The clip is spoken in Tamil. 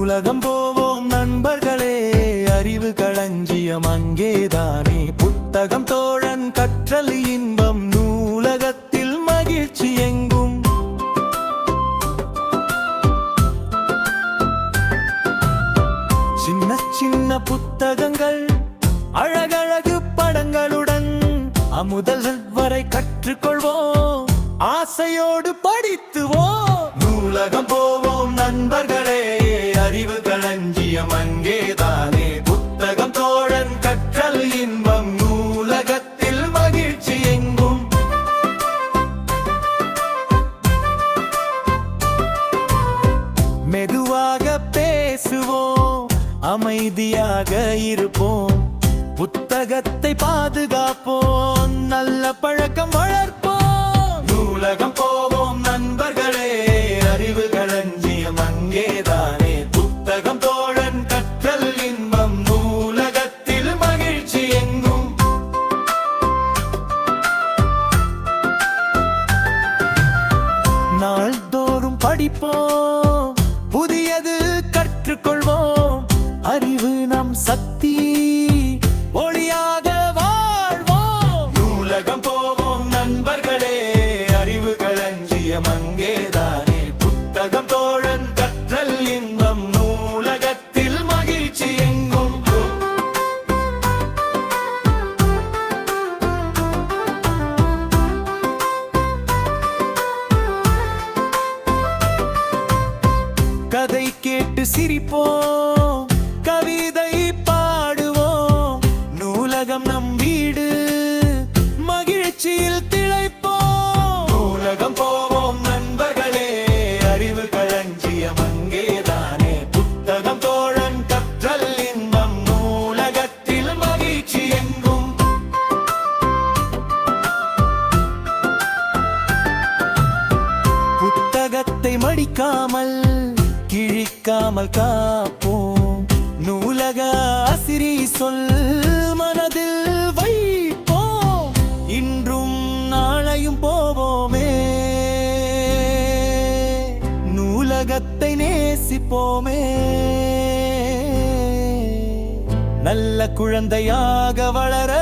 நூலகம் போவோம் நண்பர்களே, அறிவு களஞ்சியம் அங்கேதானே. புத்தகம் தோழன், கற்றல் இன்பம், நூலகத்தில் மகிழ்ச்சி எங்கும். சின்ன சின்ன புத்தகங்கள், அழகழகு படங்களுடன் அமுதல் வரை கற்றுக்கொள்வோம், ஆசையோடு படித்துவோம். நூலகம் போவோம் நண்பர்களே, அறிவு களஞ்சியம் அங்கேதானே. புத்தகம் தோழன், கற்றல் இன்பம், நூலகத்தில் மகிழ்ச்சி எங்கும். மெதுவாக பேசுவோம், அமைதியாக இருப்போம், புத்தகத்தை பாதுகாப்போம், நல்ல பழக்கம் வளர்ப்போம். நூலகம் போவோம் நண்பர்களே, அறிவு களஞ்சியம் அங்கேதானே. புத்தகம் தோழன், கற்றல் இன்பம், நூலகத்தில் மகிழ்ச்சி எங்கும். நாள்தோறும் படிப்போம், புதியது கற்றுக்கொள்வோம், அறிவு நம் சக்தி, ஒளியாக வாழ்வோம். நூலகம் போவோம் நண்பர்களே, அறிவு களஞ்சியம் அங்கேதானே. புத்தகம் தோழன், கற்றல் இன்பம், நூலகத்தில் மகிழ்ச்சி எங்கும். கதை கேட்டு சிரிப்போம், கவிதை பாடுவோம், நூலகம் நம் வீடு, மகிழ்ச்சியில் திளைப்போம். நூலகம் போவோம் நண்பர்களே, அறிவு களஞ்சியம் அங்கேதானே. புத்தகம் தோழன், கற்றல் இன்பம், நூலகத்தில் மகிழ்ச்சி எங்கும். புத்தகத்தை மடிக்காமல் கிழிக்காமல் காப்போம், நூலக ஆசிரி சொல் மனதில் வைப்போம், இன்றும் நாளையும் போவோமே, நூலகத்தை நேசிப்போமே. நல்ல குழந்தையாக வளர